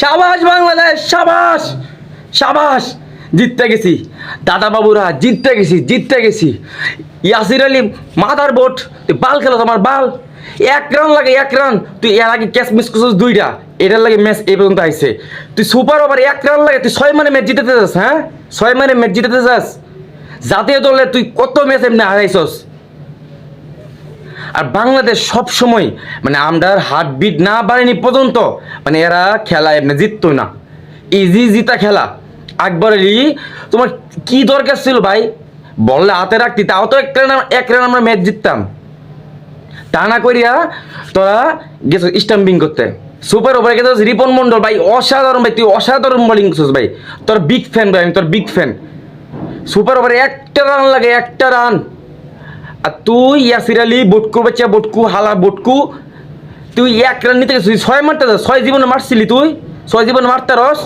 সাবাস বাংলাদেশ, সাবাস সাবাস, জিততে গেছি দাদা বাবুরা, জিততে গেছি। ইয়াসির আলী মাথার বোট, তুই বাল খেলো আমার বাল, 1 রান লাগে 1 রান, তুই এর আগে ক্যাচ মিস করছিস 2টা, এটার লাগে ম্যাচ এই পর্যন্ত আইছে। তুই সুপার ওভার 1 রান লাগে, তুই 6 মানে ম্যাচ জিতেতে যাস, হ্যাঁ 6 মানে ম্যাচ জিতেতে যাস। জাতীয় দলে তুই কত ম্যাচ এমনি হারাইছস। আর বাংলাদেশ সব সময় মানে আমরার হার্টবিট না বাড়েনি পর্যন্ত মানে এরা খেলা এমনি জিততো না, ইজি জিতা খেলা। আকবর আলী তোমার কি দরকার ছিল ভাই, বললে হাতে রাখতি, তাও তো 1 রান আমরা ম্যাচ জিততাম। তা না করিয়া তোরা গেছ স্টাম্পিং করতে, সুপার ওভারে গেছিস রিপন মন্ডল ভাই, অসাধারণ ভাই, তুই অসাধারণ বোলিং করছিস ভাই, তোর বিগ ফ্যান ভাই, আমি তোর বিগ ফ্যান। সুপার ওভারে 1টা রান লাগে, 1টা রান। আর তুই ইয়াসির আলী বটকু বাচ্চা, বটকু হালা বটকু, তুই 1 রান নিতে গেছিস, 6 মারতে যাস, 6 জীবনে মারছিলি তুই, 6 জীবনে মারতে রস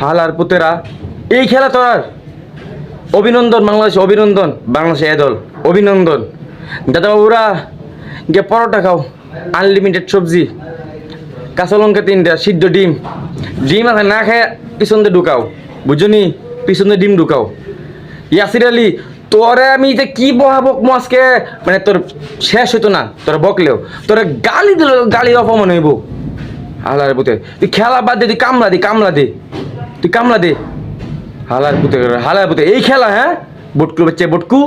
হালার পুতেরা। এই খেলা তোর অভিনন্দন বাংলাদেশ, অভিনন্দন বাংলাদেশ এ দল, অভিনন্দন। দাদা বাবুরা গিয়ে পরোটা খাও, আনলিমিটেড সবজি, কাঁচা লঙ্কা 3টা, সিদ্ধ ডিম, ডিম আছে না খেয়ে পিছন দিয়ে ঢুকাও, বুঝনি, পিছন দিয়ে ডিম ঢুকাও। ইয়াসির আলী তোরে আমি যে কি বহাবক আজকে, মানে তোর শেষ হইতো না, তোর বকলেও তোরে গালি দিল, গালি অপমান হইব হালার পুতে। তুই খেলা বাদ দে, তুই কামলা দে, হালার পুতে, এই খেলা, হ্যাঁ বটকু বাচ্চা বটকু।